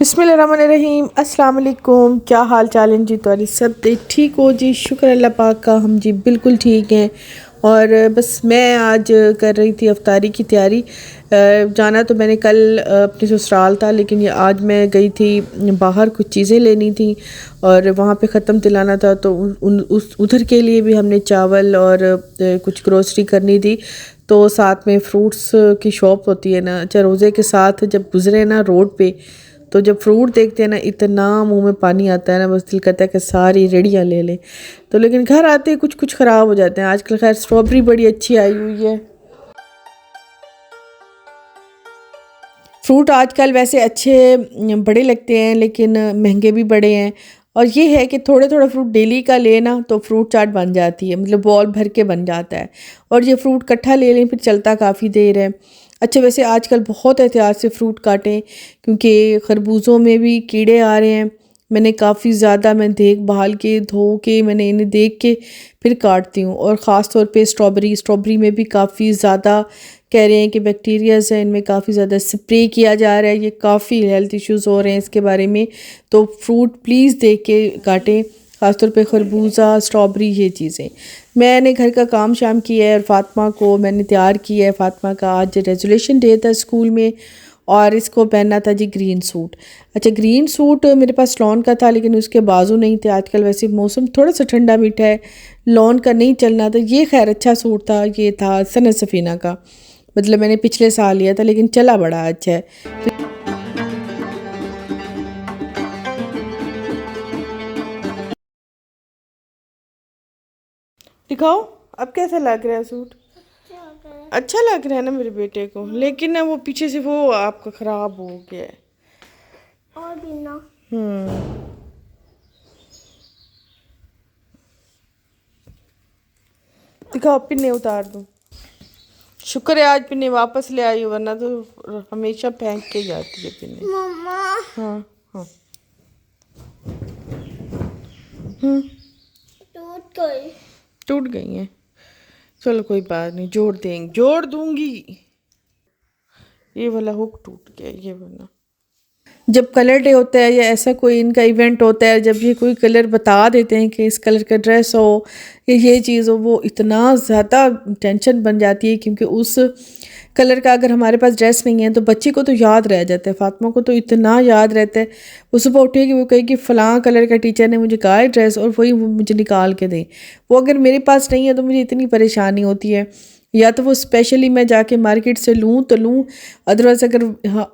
बिस्मिल्लाहिर्रहमानिर्रहीम अस्सलाम वालेकुम। क्या हाल चाल है जी? तो सब ठीक हो जी? शुक्र अल्लाह पाक का, हम जी बिल्कुल ठीक हैं। और बस मैं आज कर रही थी अफ्तारी की तैयारी। जाना तो मैंने कल अपने ससुराल था, लेकिन ये आज मैं गई थी बाहर, कुछ चीज़ें लेनी थी और वहाँ पे ख़त्म दिलाना था। तो उस उधर के लिए भी हमने चावल और कुछ ग्रोसरी करनी थी। तो साथ में फ्रूट्स की शॉप होती है ना, अच्छा रोज़े के साथ जब गुज़रे ना रोड पे, तो जब फ्रूट देखते हैं ना इतना मुंह में पानी आता है ना, बस दिल करता है कि सारी रेड़ियाँ ले लें। तो लेकिन घर आते ही कुछ कुछ ख़राब हो जाते हैं। आजकल खैर स्ट्रॉबेरी बड़ी अच्छी आई हुई है। फ्रूट आजकल वैसे अच्छे बड़े लगते हैं, लेकिन महंगे भी बड़े हैं। और ये है कि थोड़े थोड़े फ्रूट डेली का लेना तो फ्रूट चाट बन जाती है, मतलब बॉल भर के बन जाता है। और ये फ्रूट इकट्ठा ले लें फिर चलता काफ़ी देर है। अच्छा वैसे आजकल बहुत एहतियात से फ्रूट काटें, क्योंकि खरबूजों में भी कीड़े आ रहे हैं। मैंने काफ़ी ज़्यादा मैं देखभाल के धो के मैंने इन्हें देख के फिर काटती हूँ। और ख़ास तौर पे स्ट्रॉबेरी में भी काफ़ी ज़्यादा कह रहे हैं कि बैक्टीरियाज हैं इनमें, काफ़ी ज़्यादा स्प्रे किया जा रहा है, ये काफ़ी हेल्थ इश्यूज़ हो रहे हैं इसके बारे में। तो फ्रूट प्लीज़ देख के काटें, ख़ासतौर पे खरबूजा स्ट्रॉबेरी ये चीज़ें। मैंने घर का काम शाम किया है और फ़ातिमा को मैंने तैयार किया है। फ़ातिमा का आज रेजुलेशन डे था स्कूल में और इसको पहनना था जी ग्रीन सूट। अच्छा ग्रीन सूट मेरे पास लॉन का था, लेकिन उसके बाजू नहीं थे। आजकल वैसे मौसम थोड़ा सा ठंडा मीठा है, लॉन का नहीं चलना था। ये खैर अच्छा सूट था, ये था सनत सफ़ीना का, मतलब मैंने पिछले साल लिया था, लेकिन चला बड़ा अच्छा है। दिखाओ अब कैसा लग रहा है सूट? अच्छा लग रहा है ना मेरे बेटे को, लेकिन ना वो पीछे से वो आपका ख़राब हो गया है। और भी ना। हम्म, दिखाओ पिन्ने उतार दूँ। शुक्र है आज पिन्ने वापस ले आई हो, वरना तो हमेशा फेंक के जाती है पिन्ने। मम्मा हाँ हाँ। हम्म, टूट गई। टूट गई हैं। चलो कोई बात नहीं, जोड़ दूंगी। ये वाला हुक टूट गया, ये वाला। जब कलर डे होता है या ऐसा कोई इनका इवेंट होता है, जब ये कोई कलर बता देते हैं कि इस कलर का ड्रेस हो या ये चीज़ हो, वो इतना ज़्यादा टेंशन बन जाती है। क्योंकि उस कलर का अगर हमारे पास ड्रेस नहीं है तो बच्चे को तो याद रह जाता है। फातिमा को तो इतना याद रहता है, वो सुबह उठेगी वो कहेगी फ़लाँ कलर का टीचर ने मुझे कहा है ड्रेस, और वही वो मुझे निकाल के दें। वो अगर मेरे पास नहीं है तो मुझे इतनी परेशानी होती है, या तो वो स्पेशली मैं जाके मार्केट से लूँ तो लूँ, अदरवाइज़ अगर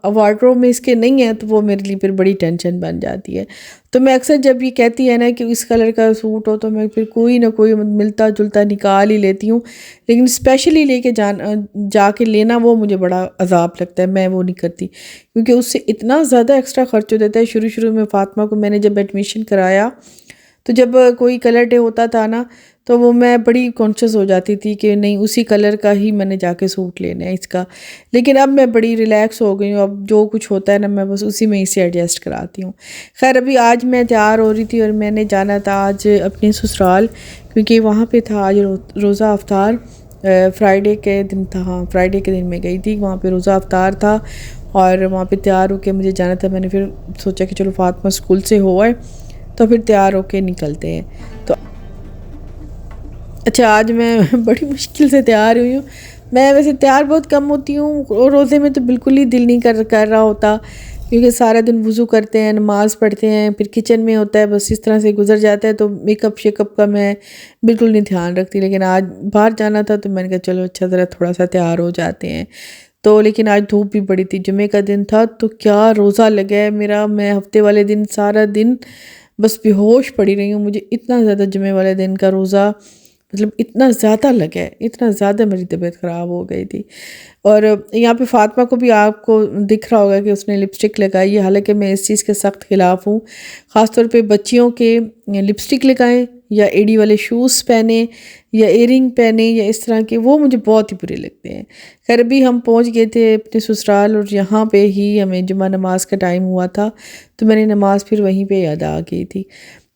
वार्डरोब में इसके नहीं है तो वो मेरे लिए फिर बड़ी टेंशन बन जाती है। तो मैं अक्सर जब ये कहती है ना कि इस कलर का सूट हो, तो मैं फिर कोई ना कोई मिलता जुलता निकाल ही लेती हूँ। लेकिन स्पेशली लेके जाके लेना वो मुझे बड़ा अजाब लगता है, मैं वो नहीं करती, क्योंकि उससे इतना ज़्यादा एक्स्ट्रा खर्च हो जाता है। शुरू शुरू में फ़ातिमा को मैंने जब एडमिशन कराया, तो जब कोई कलर डे होता था ना, तो वो मैं बड़ी कॉन्शियस हो जाती थी कि नहीं उसी कलर का ही मैंने जाके सूट लेना है इसका। लेकिन अब मैं बड़ी रिलैक्स हो गई हूँ, अब जो कुछ होता है ना मैं बस उसी में इसे एडजस्ट कराती हूँ। खैर अभी आज मैं तैयार हो रही थी और मैंने जाना था आज अपने ससुराल, क्योंकि वहाँ पे था आज रोज़ा अफ्तार। फ्राइडे के दिन था, हाँ फ्राइडे के दिन मैं गई थी, वहाँ पे रोज़ा अफ्तार था और वहाँ पे तैयार होके मुझे जाना था। मैंने फिर सोचा कि चलो फातिमा स्कूल से हो आए तो फिर तैयार होके निकलते हैं। तो अच्छा आज मैं बड़ी मुश्किल से तैयार हुई हूँ। मैं वैसे तैयार बहुत कम होती हूँ, और रोज़े में तो बिल्कुल ही दिल नहीं कर रहा होता, क्योंकि सारा दिन वज़ू करते हैं, नमाज़ पढ़ते हैं, फिर किचन में होता है, बस इस तरह से गुजर जाता है। तो मेकअप शेकअप का मैं बिल्कुल नहीं ध्यान रखती, लेकिन आज बाहर जाना था तो मैंने कहा चलो अच्छा ज़रा थोड़ा सा तैयार हो जाते हैं। तो लेकिन आज धूप भी बड़ी थी, जुमे का दिन था, तो क्या रोज़ा लगा है मेरा। मैं हफ्ते वाले दिन सारा दिन बस बेहोश पड़ी रही हूँ। मुझे इतना ज़्यादा जुमे वाले दिन का रोज़ा, मतलब इतना ज़्यादा लगा है, इतना ज़्यादा मेरी तबीयत ख़राब हो गई थी। और यहाँ पे फ़ातिमा को भी आपको दिख रहा होगा कि उसने लिपस्टिक लगाई है, हालांकि मैं इस चीज़ के सख्त ख़िलाफ़ हूँ। ख़ास तौर पे बच्चियों के लिपस्टिक लगाएं या एड़ी वाले शूज़ पहने या इयरिंग पहने या इस तरह के, वो मुझे बहुत ही बुरे लगते हैं। खैर अभी हम पहुँच गए थे अपने ससुराल और यहाँ पे ही हमें जुमा नमाज का टाइम हुआ था, तो मैंने नमाज़ फिर वहीं पे अदा की थी।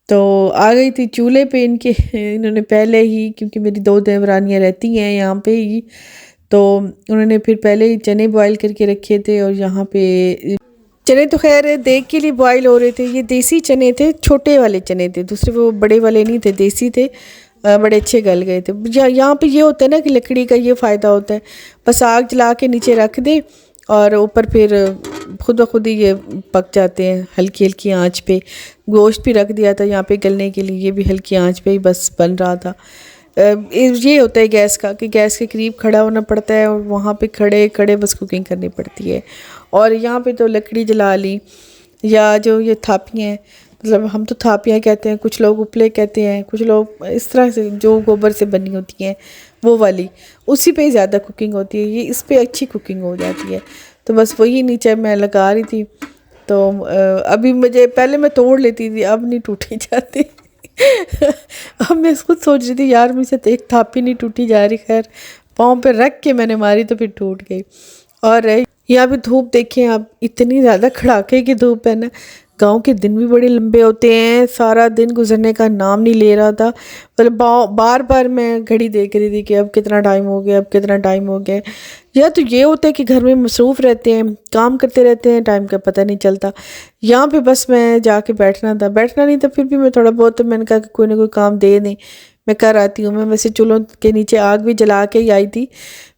तो आ गई थी चूल्हे पे इनके इन्होंने पहले ही, क्योंकि मेरी दो देवरानियाँ रहती हैं यहाँ पे ही, तो उन्होंने फिर पहले ही चने बॉयल करके रखे थे और यहाँ पे चने तो खैर देख के लिए बॉईल हो रहे थे। ये देसी चने थे, छोटे वाले चने थे, दूसरे वो बड़े वाले नहीं थे, देसी थे। बड़े अच्छे गल गए थे। यहाँ पे ये होता है ना कि लकड़ी का ये फ़ायदा होता है, बस आग जला के नीचे रख दे और ऊपर फिर खुद ब खुद ही ये पक जाते हैं हल्की हल्की आंच पे। गोश्त भी रख दिया था यहाँ पे गलने के लिए, ये भी हल्की आंच पे ही बस बन रहा था। ये होता है गैस का कि गैस के करीब खड़ा होना पड़ता है और वहाँ पे खड़े खड़े बस कुकिंग करनी पड़ती है। और यहाँ पे तो लकड़ी जला ली, या जो ये थापियाँ हैं, मतलब हम तो थापियाँ कहते हैं, कुछ लोग उपले कहते हैं, कुछ लोग इस तरह से जो गोबर से बनी होती हैं वो वाली, उसी पे ज़्यादा कुकिंग होती है। ये इस पे अच्छी कुकिंग हो जाती है। तो बस वही नीचे मैं लगा रही थी। तो अभी मुझे, पहले मैं तोड़ लेती थी, अब नहीं टूटी जाती। अब मैं खुद सोच रही थी यार मुझसे तो एक थापी नहीं टूटी जा रही। खैर पाँव पे रख के मैंने मारी तो फिर टूट गई। और यहाँ पे धूप देखें आप, इतनी ज़्यादा कड़ाके की धूप है ना। गांव के दिन भी बड़े लंबे होते हैं, सारा दिन गुजरने का नाम नहीं ले रहा था। मतलब बार बार मैं घड़ी देख रही थी कि अब कितना टाइम हो गया, अब कितना टाइम हो गया। या तो ये होता है कि घर में मसरूफ़ रहते हैं, काम करते रहते हैं, टाइम का पता नहीं चलता। यहाँ पे बस मैं जाके बैठना नहीं था, फिर भी मैं थोड़ा बहुत, तो मैंने कहा कि कोई ना कोई काम दे दें, मैं कर आती हूँ। मैं वैसे चूल्हों के नीचे आग भी जला के ही आई थी।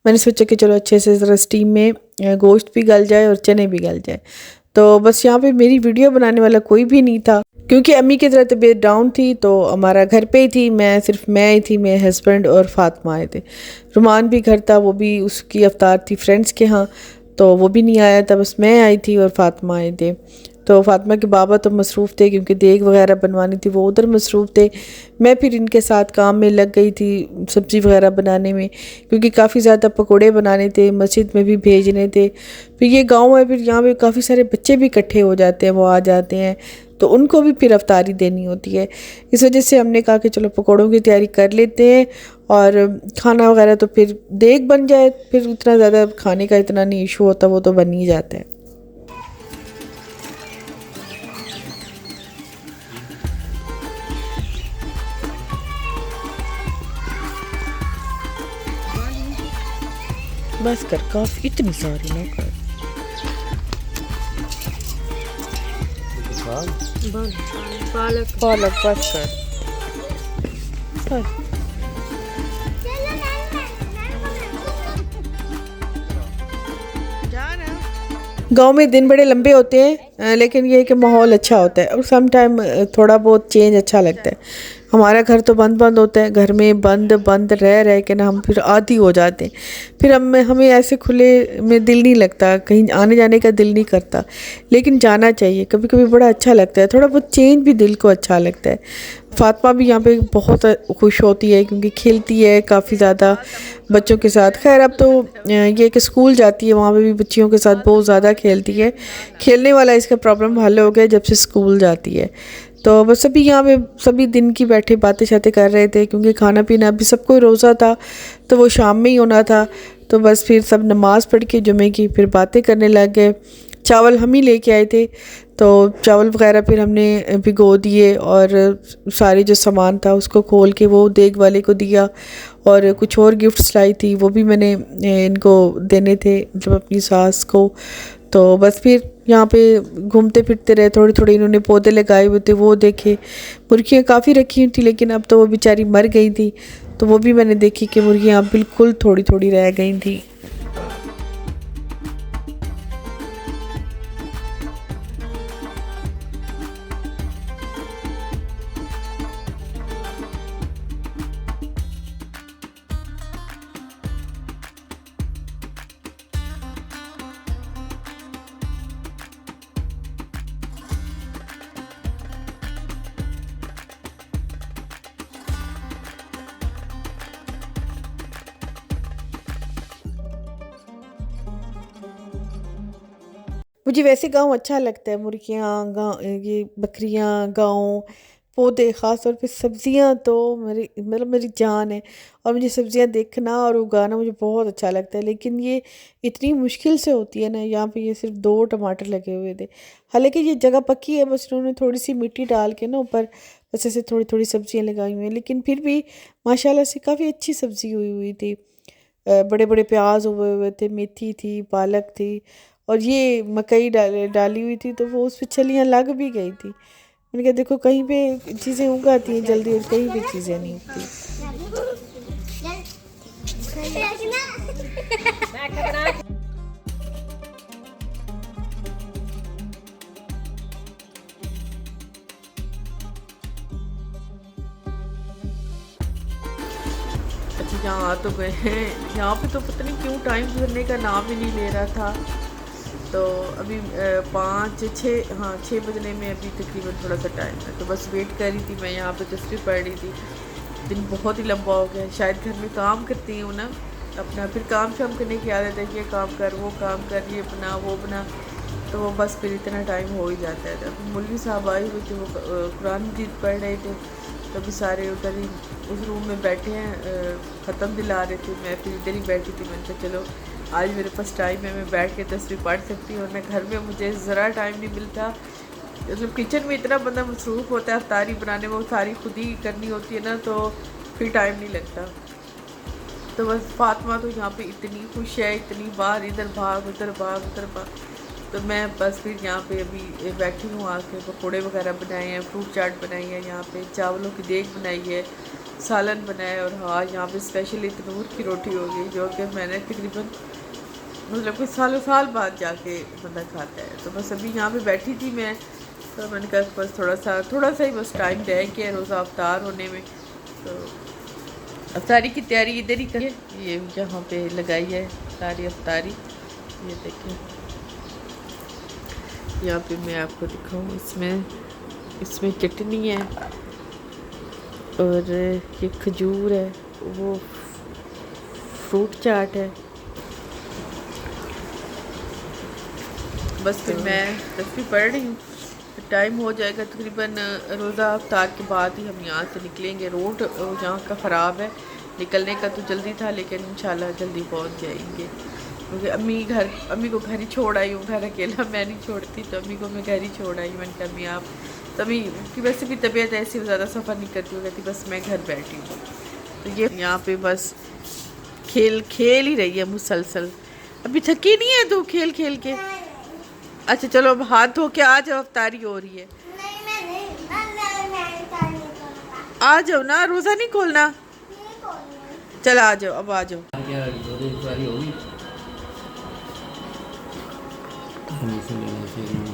मैंने सोचा कि चलो अच्छे से ज़रा स्टीम में गोश्त भी गल जाए और चने भी गल जाए। तो बस यहाँ पे मेरी वीडियो बनाने वाला कोई भी नहीं था, क्योंकि अम्मी की तरह तबीयत डाउन थी। तो हमारा घर पे ही थी, सिर्फ मैं ही थी, मेरे हस्बैंड और फातिमा आए थे। रुमान भी घर था, वो भी उसकी अफ्तार थी फ्रेंड्स के यहाँ, तो वो भी नहीं आया था, बस मैं आई थी और फातिमा आए थे। तो फातिमा के बाबा तो मसरूफ़ थे क्योंकि देग वगैरह बनवानी थी, वो उधर मसरूफ़ थे। मैं फिर इनके साथ काम में लग गई थी, सब्ज़ी वगैरह बनाने में, क्योंकि काफ़ी ज़्यादा पकोड़े बनाने थे, मस्जिद में भी भेजने थे। फिर ये गांव है, फिर यहाँ पे काफ़ी सारे बच्चे भी इकट्ठे हो जाते हैं, वो आ जाते हैं, तो उनको भी फिर अफ्तारी देनी होती है। इस वजह से हमने कहा कि चलो पकोड़ों की तैयारी कर लेते हैं और खाना वगैरह तो फिर देग बन जाए, फिर उतना ज़्यादा खाने का इतना नहीं इशू होता, वो तो बन ही जाता है। बस कर, काफ़ी इतनी सारी ना कर। पालक पालक बस कर। गांव में दिन बड़े लंबे होते हैं, लेकिन ये है कि माहौल अच्छा होता है और सम टाइम थोड़ा बहुत चेंज अच्छा लगता है। हमारा घर तो बंद बंद होता है, घर में बंद बंद रह के ना हम फिर आदी हो जाते हैं। फिर हमें ऐसे खुले में दिल नहीं लगता, कहीं आने जाने का दिल नहीं करता, लेकिन जाना चाहिए कभी कभी, बड़ा अच्छा लगता है, थोड़ा बहुत चेंज भी दिल को अच्छा लगता है। फातिमा भी यहाँ पे बहुत खुश होती है क्योंकि खेलती है काफ़ी ज़्यादा बच्चों के साथ। खैर अब तो ये कि स्कूल जाती है, वहाँ पे भी बच्चियों के साथ बहुत ज़्यादा खेलती है। खेलने वाला इसका प्रॉब्लम हल हो गया जब से स्कूल जाती है। तो बस अभी यहाँ पे सभी दिन की बैठे बातें शातें कर रहे थे, क्योंकि खाना पीना अभी सबको रोज़ा था, तो वो शाम में ही होना था। तो बस फिर सब नमाज़ पढ़ के जुमे की फिर बातें करने लग गए। चावल हम ही लेके आए थे, तो चावल वगैरह फिर हमने भिगो दिए और सारे जो सामान था उसको खोल के वो देग वाले को दिया। और कुछ और गिफ्ट्स लाई थी, वो भी मैंने इनको देने थे, मतलब अपनी सास को। तो बस फिर यहाँ पे घूमते फिरते रहे, थोड़े थोड़े इन्होंने पौधे लगाए हुए थे वो देखे। मुर्गियाँ काफ़ी रखी हुई थी, लेकिन अब तो वो बेचारी मर गई थी, तो वो भी मैंने देखी कि मुर्गियाँ बिल्कुल थोड़ी थोड़ी रह गई थी। मुझे वैसे गांव अच्छा लगता है, मुर्गियाँ, गाँव, ये बकरियाँ, गाँव, पौधे, ख़ास तौर पे सब्ज़ियाँ तो मेरी जान है। और मुझे सब्ज़ियाँ देखना और उगाना मुझे बहुत अच्छा लगता है, लेकिन ये इतनी मुश्किल से होती है ना। यहाँ पे ये सिर्फ 2 टमाटर लगे हुए थे, हालांकि ये जगह पक्की है, बस उन्होंने थोड़ी सी मिट्टी डाल के ना ऊपर बस ऐसे थोड़ी थोड़ी सब्ज़ियाँ लगाई हुई हैं, लेकिन फिर भी माशाल्लाह से काफ़ी अच्छी सब्ज़ी हुई हुई थी। बड़े बड़े प्याज हुए हुए थे, मेथी थी, पालक थी, और ये मकई डाली हुई थी तो वो उस पर छलियाँ लग भी गई थी। मैंने कहा देखो कहीं पे चीज़ें उगाती हैं जल्दी और कहीं पे चीज़ें नहीं उगती। अच्छा यहाँ आ तो गए हैं, यहाँ पे तो पता नहीं क्यों टाइम गुजरने का नाम ही नहीं ले रहा था। तो अभी 6 बजने में अभी तकरीबन थोड़ा सा टाइम है, तो बस वेट कर रही थी मैं, यहाँ पे तस्वीर पढ़ रही थी। दिन बहुत ही लंबा हो गया, शायद घर में काम करती हूँ ना अपना, फिर काम शाम करने की आदत है, ये काम कर वो काम कर, ये बना वो बना, तो वो बस फिर इतना टाइम हो ही जाता है। जब मौलवी साहब आए हुए थे, वो कुरान मजीद पढ़ रहे थे, तो अभी सारे उधर ही उस रूम में बैठे हैं, ख़त्म दिला रहे थे, मैं फिर इधर ही बैठी थी। मैंने कहा चलो आज मेरे पास टाइम है, मैं बैठ के तस्वीर पढ़ सकती हूँ, और मैं घर में मुझे ज़रा टाइम नहीं मिलता, मतलब किचन में इतना बंदा मसरूफ़ होता है, अफ्तारी बनाने में वो सारी खुद ही करनी होती है ना, तो फिर टाइम नहीं लगता। तो बस फातिमा तो यहाँ पे इतनी खुश है, इतनी बार इधर भाग उधर भाग उधर भाग, तो मैं बस फिर यहाँ पे अभी बैठी हूँ, आके पकौड़े वगैरह बनाए हैं, फ्रूट चाट बनाई है, यहाँ पे चावलों की देग बनाई है, सालन बनाया है, और हाँ यहाँ पे स्पेशली तनूर की रोटी होगी, जो कि मैंने तकरीबन मतलब कुछ सालों साल बाद जाके बंदा खाता है। तो बस अभी यहाँ पे बैठी थी मैं, तो मैंने कहा बस थोड़ा सा ही बस टाइम रह गया रोज़ा अफ्तार होने में, तो अफ्तारी की तैयारी इधर ही करिए। ये यहाँ पे लगाई है सारी अफ्तारी, ये देखिए यहाँ पे मैं आपको दिखाऊँ, इसमें चटनी है और ये खजूर है, वो फ्रूट चाट है। बस फिर मैं तस्वीर पढ़ रही हूँ, टाइम हो जाएगा तकरीबन रोज़ा अफ्तार के बाद ही हम यहाँ से निकलेंगे। रोड यहाँ का ख़राब है, निकलने का तो जल्दी था, लेकिन इंशाल्लाह जल्दी पहुँच जाएंगे, क्योंकि अम्मी को घर ही छोड़ आई हूँ, घर अकेला मैं नहीं छोड़ती, तो अम्मी को मैं घर ही छोड़ आई। मैंने कहा अम्मी आप, तो अम्मी की वैसे भी तबीयत ऐसी ज़्यादा सफ़र नहीं करती, वो कहती बस मैं घर बैठी हूँ। तो ये यहाँ पे बस खेल ही रही है मुसलसल, अभी थकी नहीं है तू खेल खेल के? अच्छा चलो अब हाथ धो के आ जाओ, अफ्तारी हो रही है। आ जाओ ना, रोज़ा नहीं खोलना, चल आ जाओ, अब आ जाओ।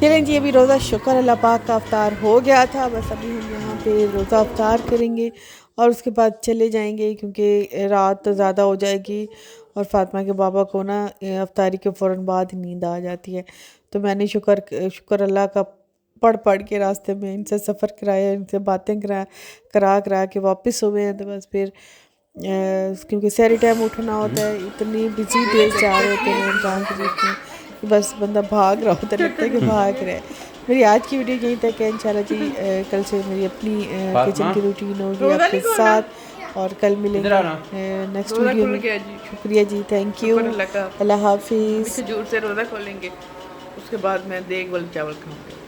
चलें जी, अभी रोज़ा शुक्र अल्लाह पाक का अफ्तार हो गया था, बस अभी हम यहाँ पे रोज़ा अफ्तार करेंगे और उसके बाद चले जाएंगे, क्योंकि रात ज़्यादा हो जाएगी और फातिमा के बाबा को ना अफ्तारी के फ़ौरन बाद ही नींद आ जाती है। तो मैंने शुक्र अल्लाह का पढ़ के रास्ते में इनसे सफ़र कराया, इनसे बातें करा के वापस हुए हैं। तो बस फिर क्योंकि सारे टाइम उठना होता है, इतनी बिजी डेज जा रहे होते हैं रमज़ान शरीफ में, बस बंदा भाग रहा होता है, लगता है कि भाग रहा है। मेरी आज की वीडियो यहीं तक है, इंशाल्लाह जी कल से मेरी अपनी किचन की रूटीन होगी आपके साथ, और कल मिलेंगे नेक्स्ट वीडियो में। शुक्रिया जी, थैंक यू, अल्लाह हाफिज़। खजूर से रोज़ा खोलेंगे, उसके बाद मैं देग वाले चावल खाऊंगी।